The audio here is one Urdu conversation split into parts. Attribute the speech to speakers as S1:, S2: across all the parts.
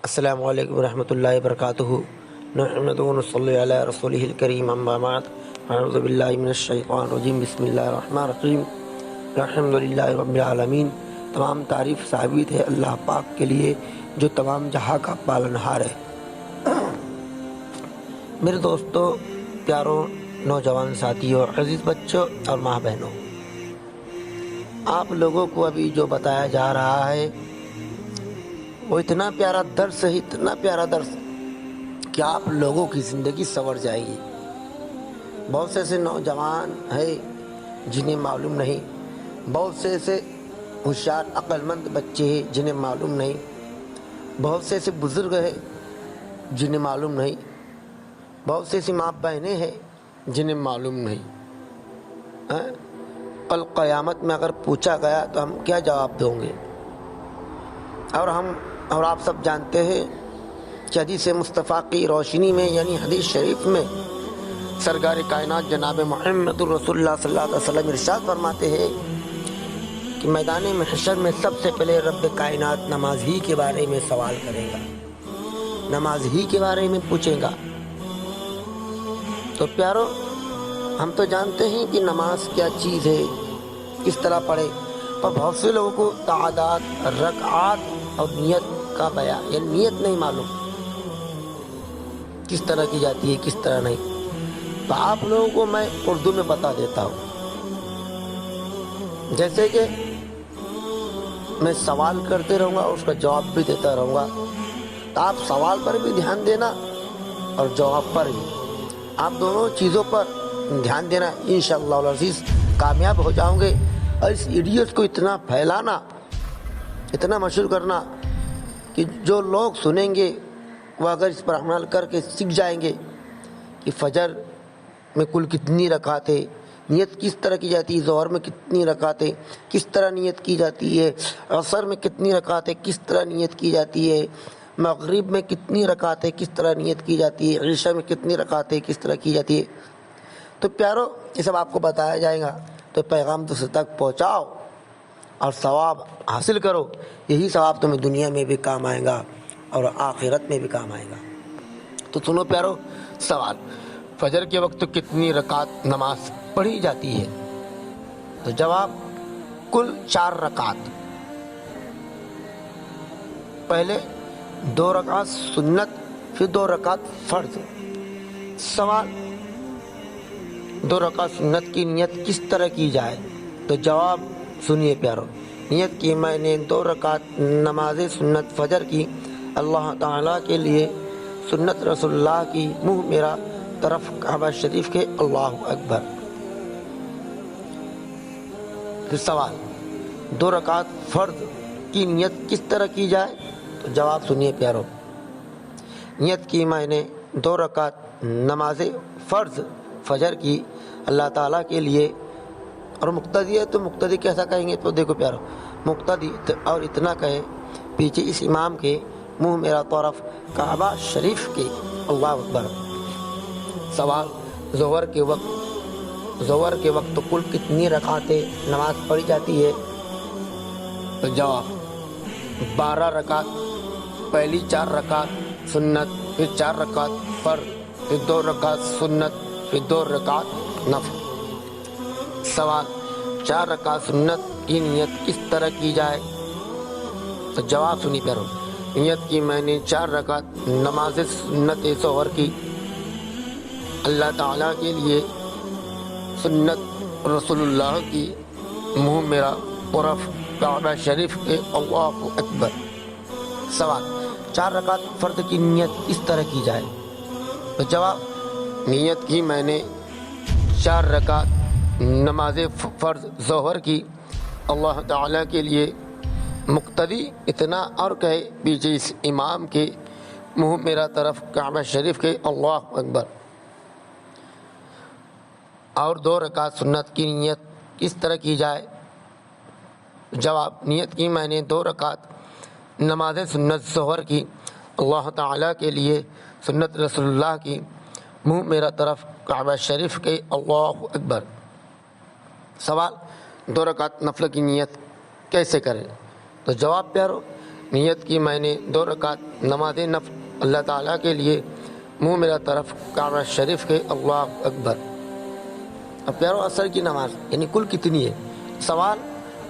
S1: السلام علیکم ورحمۃ اللہ وبرکاتہ۔ نحمدہ و نصلی علی رسولہ الکریم، اما بعد، اعوذ باللہ من الشیطان الرجیم، بسم اللہ الرحمن الرحیم، الحمدللہ رب العالمین۔ تمام تعریف ثابت ہے اللہ پاک کے لیے جو تمام جہاں کا پالنہار ہے۔ میرے دوستوں، پیاروں، نوجوان ساتھیوں، عزیز بچوں اور ماں بہنوں، آپ لوگوں کو ابھی جو بتایا جا رہا ہے وہ اتنا پیارا درس ہے، اتنا پیارا درس کہ آپ لوگوں کی زندگی سنور جائے گی۔ بہت سے ایسے نوجوان ہیں جنہیں معلوم نہیں، بہت سے ایسے ہوشیار عقل مند بچے ہیں جنہیں معلوم نہیں، بہت سے ایسے بزرگ ہیں جنہیں معلوم نہیں، بہت سے ایسی ماں بہنیں ہیں جنہیں معلوم نہیں۔ کل قیامت میں اگر پوچھا گیا تو ہم کیا جواب دیں گے؟ اور آپ سب جانتے ہیں کہ حدیث مصطفیٰ کی روشنی میں، یعنی حدیث شریف میں، سرکار کائنات جناب محمد رسول اللہ صلی اللہ علیہ وسلم ارشاد فرماتے ہیں کہ میدان محشر میں سب سے پہلے رب کائنات نماز ہی کے بارے میں سوال کرے گا، نماز ہی کے بارے میں پوچھے گا۔ تو پیارو، ہم تو جانتے ہیں کہ نماز کیا چیز ہے، کس طرح پڑھے، پر بہت سے لوگوں کو تعداد، رکعات اور نیت کا بیان، یعنی نیت نہیں معلوم کس طرح کی جاتی ہے، کس طرح نہیں۔ تو آپ لوگوں کو میں اردو میں بتا دیتا ہوں۔ جیسے کہ میں سوال کرتے رہوں گا، اس کا جواب بھی دیتا رہوں گا، تو آپ سوال پر بھی دھیان دینا اور جواب پر بھی، آپ دونوں چیزوں پر دھیان دینا۔ انشاءاللہ العزیز کامیاب ہو جاؤں گے۔ اور اس ایڈیوز کو اتنا پھیلانا، اتنا مشہور کرنا کہ جو لوگ سنیں گے وہ اگر اس پر عمل کر کے سیکھ جائیں گے کہ فجر میں کل کتنی رکعتیں، نیت کس طرح کی جاتی ہے، ظہر میں کتنی رکعتیں کس طرح نیت کی جاتی ہے، عصر میں کتنی رکعتیں کس طرح نیت کی جاتی ہے، مغرب میں کتنی رکعتیں کس طرح نیت کی جاتی ہے، عشاء میں کتنی رکعتیں کس طرح کی جاتی ہے۔ تو پیارو، یہ سب آپ کو بتایا جائے گا، تو پیغام دوسرے تک پہنچاؤ اور ثواب حاصل کرو۔ یہی ثواب تمہیں دنیا میں بھی کام آئے گا اور آخرت میں بھی کام آئے گا۔ تو سنو پیارو، سوال، فجر کے وقت کتنی رکعت نماز پڑھی جاتی ہے؟ تو جواب، کل 4 رکعت۔ پہلے 2 رکعت سنت، پھر 2 رکعت فرض۔ سوال، 2 رکعت سنت کی نیت کس طرح کی جائے؟ تو جواب سنیے پیارو، نیت کی میں نے 2 رکعت نماز سنت فجر کی اللہ تعالیٰ کے لیے، سنت رسول اللہ کی، منہ میرا طرف کعبہ شریف کے، اللہ اکبر۔ پھر سوال، 2 رکعت فرض کی نیت کس طرح کی جائے؟ تو جواب سنیے پیارو، نیت کی میں نے 2 رکعت نماز فرض فجر کی اللہ تعالیٰ کے لیے، اور مقتدی ہے تو مقتدی کیسا کہیں گے؟ تو دیکھو پیارو، مقتدی اور اتنا کہے، پیچھے اس امام کے، منہ میرا طرف کعبہ شریف کے، اللہ اکبر۔ سوال، ظہر کے وقت کل کتنی رکعتیں نماز پڑھی جاتی ہے؟ تو جواب، 12 رکعت، پہلی 4 رکعت سنت، پھر 4 رکعت فرض، پھر 2 رکعت سنت، پھر 2 رکعت نفل۔ سوال، 4 رکعت سنت کی نیت کس طرح کی جائے؟ تو جواب سنی پیارو، نیت کی میں نے 4 رکعت نماز سنت ظہر کی اللہ تعالیٰ کے لیے، سنت رسول اللہ کی، منہ میرا طرف کعبہ شریف کے، اللہ اکبر۔ سوال، 4 رکعت فرض کی نیت کس طرح کی جائے؟ تو جواب، نیت کی میں نے 4 رکعت نماز فرض ظہر کی اللہ تعالیٰ کے لیے، مقتدی اتنا اور کہے، پیچھے اس امام کے، منہ میرا طرف کعبہ شریف کے، اللہ اکبر۔ اور 2 رکعت سنت کی نیت کس طرح کی جائے؟ جواب، نیت کی میں نے 2 رکعت نماز سنت ظہر کی اللہ تعالیٰ کے لیے، سنت رسول اللہ کی، منہ میرا طرف کعبہ شریف کے، اللہ اکبر۔ سوال، 2 رکعت نفل کی نیت کیسے کریں؟ تو جواب پیارو، نیت کی میں نے 2 رکعت نماز نفل اللہ تعالیٰ کے لیے، منہ میرا طرف کعبہ شریف کے، اللہ اکبر۔ اب پیارو عصر کی نماز یعنی کل کتنی ہے؟ سوال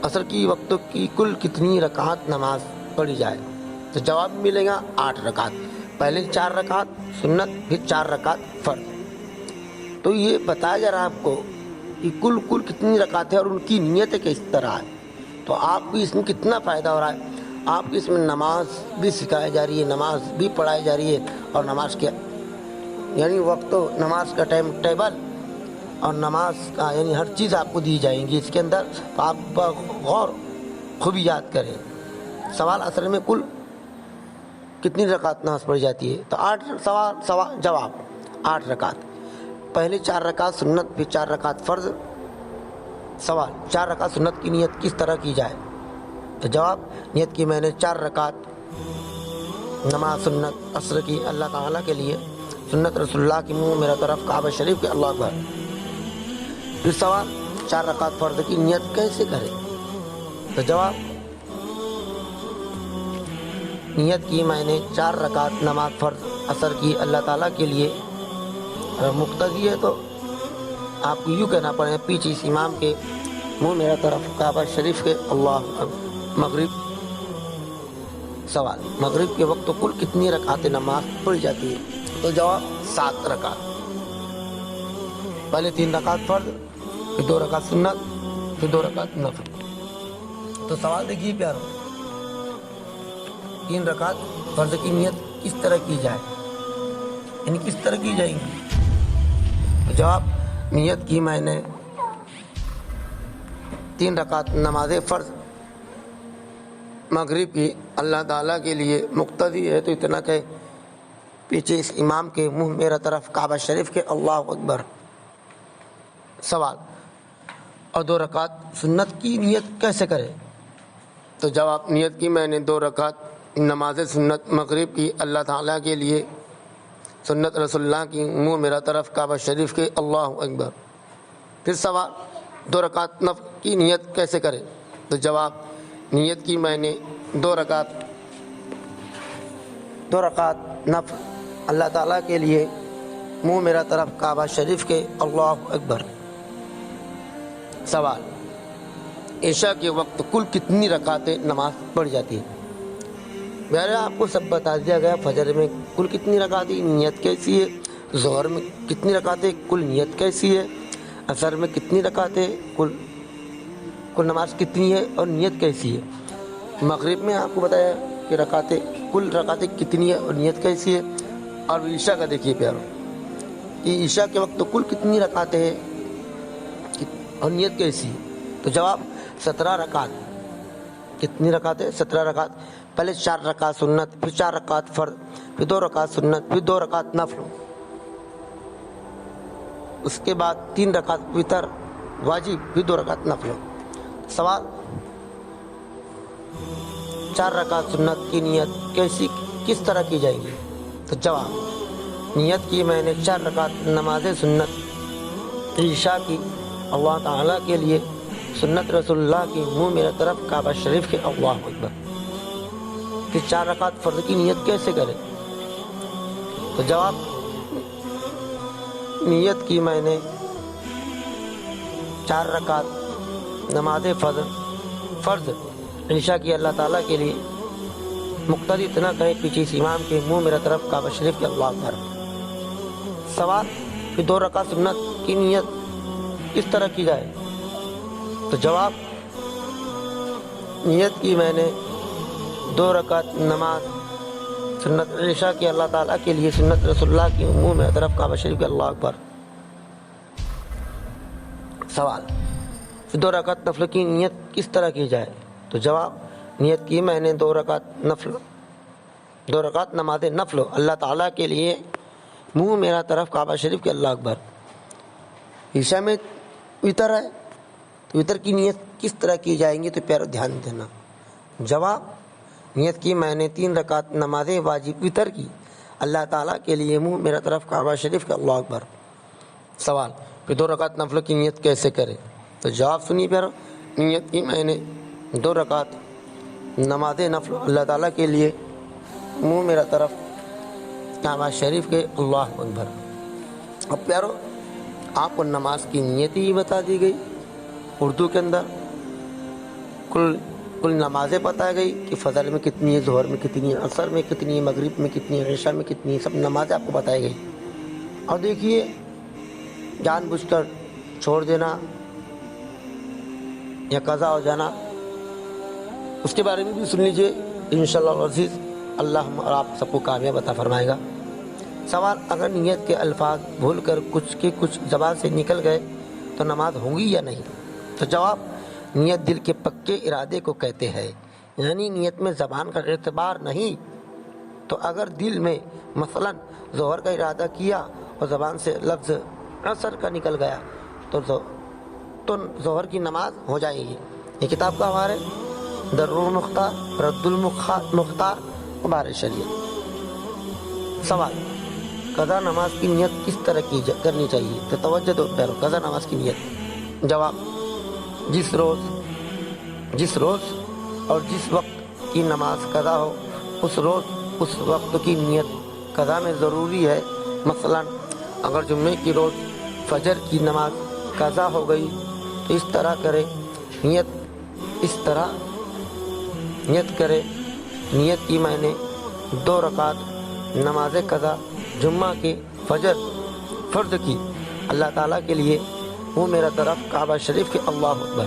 S1: عصر کی وقت کی کل کتنی رکعت نماز پڑھی جائے؟ تو جواب ملے گا 8 رکعت، پہلے 4 رکعت سنت، پھر 4 رکعت فرض۔ تو یہ بتایا جا رہا ہے آپ کو کہ کل کتنی رکعت ہے اور ان کی نیت کس طرح ہے۔ تو آپ کو اس میں کتنا فائدہ ہو رہا ہے، آپ کو اس میں نماز بھی سکھائی جا رہی ہے، نماز بھی پڑھائی جا رہی ہے، اور نماز کے یعنی وقت و نماز کا ٹائم ٹیبل اور نماز کا یعنی ہر چیز آپ کو دی جائیں گی اس کے اندر، تو آپ غور خوبی یاد کریں۔ سوال اصل میں کل کتنی رکعت نماز پڑھی جاتی ہے؟ تو 8 سوال جواب 8 رکعت، پہلے 4 رکعت سنت، پھر 4 رکعت فرض۔ سوال 4 رکعت سنت کی نیت کس طرح کی جائے؟ تو جواب نیت کی میں نے 4 رکعت نماز سنت عصر کی اللہ تعالیٰ کے لیے، سنت رسول اللہ کی، منہ میرا طرف کعبہ شریف کے، اللہ اکبر۔ پھر سوال 4 رکعت فرض کی نیت کیسے کرے؟ تو جواب نیت کی میں نے 4 رکعت نماز فرض عصر کی اللہ تعالیٰ کے لیے، اگر مقتدی ہے تو آپ کو یوں کہنا پڑے گا پیچھے اس امام کے، منہ میرا طرف کعبہ شریف کے، اللہ اکبر۔ مغرب سوال مغرب کے وقت کل کتنی رکعت نماز پڑھی جاتی ہے؟ تو جواب 7 رکعت، پہلے 3 رکعت فرض، پھر 2 رکعت سنت، پھر 2 رکعت نفل۔ تو سوال دیکھیے پیارو، 3 رکعت فرض کی نیت کس طرح کی جائے، یعنی کس طرح کی جائیں گی؟ جواب نیت کی میں نے 3 رکعت نماز فرض مغرب کی اللہ تعالیٰ کے لیے، مقتدی ہے تو اتنا کہ پیچھے اس امام کے، منہ میرا طرف کعبہ شریف کے، اللہ اکبر۔ سوال اور 2 رکعت سنت کی نیت کیسے کرے؟ تو جواب نیت کی میں نے 2 رکعت نماز سنت مغرب کی اللہ تعالیٰ کے لیے، سنت رسول اللہ کی، منہ میرا طرف کعبہ شریف کے، اللہ اکبر۔ پھر سوال 2 رکعت نفل کی نیت کیسے کرے؟ تو جواب نیت کی میں نے 2 رکعت نفل اللہ تعالیٰ کے لیے، منہ میرا طرف کعبہ شریف کے، اللہ اکبر۔ سوال عشاء کے وقت کل کتنی رکعتیں نماز پڑھی جاتی ہے؟ میرے آپ کو سب بتا دیا گیا، فجر میں کل کتنی رکعتیں نیت کیسی ہے، ظہر میں کتنی رکعتیں کل نیت کیسی ہے، عصر میں کتنی رکعتیں کل نماز کتنی ہے اور نیت کیسی ہے، مغرب میں آپ کو بتایا کہ کل رکعتیں کتنی ہے اور نیت کیسی ہے، اور عشاء کا دیکھیے پیارو کہ عشاء کے وقت کل کتنی رکعتیں ہیں اور نیت کیسی ہے؟ تو جواب 17 رکعت۔ کتنی رکعتیں؟ 17 رکعت، پہلے 4 رکعت سنت، پھر 4 رکعت فرض، پھر 2 رکعت سنت، پھر 2 رکعت نفل، اس کے بعد 3 رکعت وتر واجب، پھر 2 رکعت نفل۔ سوال 4 رکعت سنت کی نیت کس طرح کی جائے گی؟ تو جواب نیت کی میں نے 4 رکعت نماز سنت عشاء کی اللہ تعالیٰ کے لیے، سنت رسول اللہ کی، منہ میرے طرف کعبہ شریف کے، اللہ اکبر۔ پھر 4 رکعت فرض کی نیت کیسے کرے؟ تو جواب نیت کی میں نے 4 رکعت نماز فرض عشاء کی اللہ تعالیٰ کے لیے، مقتدی اتنا کہے پیچھے اس امام کے، منہ میرا طرف کعبہ شریف کے، اللہ اکبر۔ سوال پھر 2 رکعت سنت کی نیت کس طرح کی جائے؟ تو جواب نیت کی میں نے 2 رکعت نماز سنت عشاء کی اللہ تعالیٰ کے لیے، سنت رسول اللہ کی، منہ میرا طرف کعبہ شریف کے، اللہ اکبر۔ سوال پھر 2 رکعت نفل کی نیت کس طرح کی جائے؟ تو جواب نیت کی میں نے 2 رکعت نماز نفل اللہ تعالیٰ کے لیے، منہ میرا طرف کعبہ شریف کے، اللہ اکبر۔ عشاء میں وتر ہے تو وتر کی نیت کس طرح کی جائیں گی؟ تو پیارو دھیان دینا، جواب نیت کی میں نے 3 رکعت نماز واجب وتر کی اللہ تعالیٰ کے لیے، منہ میرا طرف کعبہ شریف کے، اللہ اکبر۔ سوال پھر 2 رکعت نفل کی نیت کیسے کرے؟ تو جواب سنیے پیارو، نیت کی میں نے 2 رکعت نماز نفل اللہ تعالیٰ کے لیے منہ میرا طرف کعبہ شریف کے اللہ اکبر۔ اب پیارو آپ کو نماز کی نیت ہی بتا دی گئی اردو کے اندر، کل نمازیں بتا گئی کہ فجر میں کتنی ہے، ظہر میں کتنی ہے، عصر میں کتنی ہے، مغرب میں کتنی ہے، عشاء میں کتنی ہے، سب نمازیں آپ کو بتائی گئی۔ اور دیکھیے جان بوجھ کر چھوڑ دینا یا قضا ہو جانا، اس کے بارے میں بھی سن لیجئے، انشاءاللہ العزیز اللہ اور آپ سب کو کامیاب عطا فرمائے گا۔ سوال، اگر نیت کے الفاظ بھول کر کچھ زبان سے نکل گئے تو نماز ہوگی یا نہیں؟ تو جواب، نیت دل کے پکے ارادے کو کہتے ہیں، یعنی نیت میں زبان کا اعتبار نہیں۔ تو اگر دل میں مثلا ظہر کا ارادہ کیا اور زبان سے لفظ عصر کا نکل گیا تو ظہر کی نماز ہو جائے گی۔ یہ کتاب کا حوالہ ہے درر المختار، رد المختار بار شریعت۔ سوال، قضا نماز کی نیت کس طرح کرنی چاہیے؟ تو توجہ دو پیارو، قضا نماز کی نیت۔ جواب، جس روز اور جس وقت کی نماز قضا ہو اس روز اس وقت کی نیت قضا میں ضروری ہے۔ مثلا اگر جمعے کی روز فجر کی نماز قضا ہو گئی تو اس طرح کرے، نیت کی میں نے 2 رکعت نماز قضا جمعہ کے فجر فرض کی اللہ تعالیٰ کے لیے، وہ میرا طرف کعبہ شریف کے اللہ اکبر۔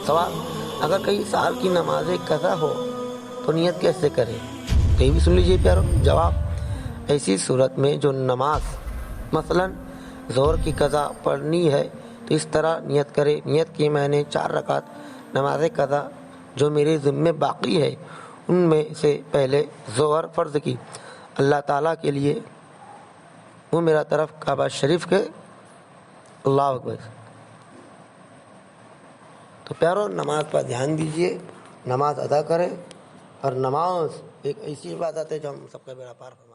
S1: سوال، اگر کئی سال کی نماز قضا ہو تو نیت کیسے کرے؟ تو یہ بھی سن لیجئے پیارو۔ جواب، ایسی صورت میں جو نماز مثلا ظہر کی قضا پڑھنی ہے تو اس طرح نیت کرے، نیت کی میں نے 4 رکعت نماز قضا جو میرے ذمے باقی ہے ان میں سے پہلے ظہر فرض کی اللہ تعالیٰ کے لیے، وہ میرا طرف کعبہ شریف کے اللہ اکبر۔ تو پیارو نماز پر دھیان دیجئے، نماز ادا کریں، اور نماز ایک ایسی عبادت ہے جو ہم سب کا بیڑا پار کرے۔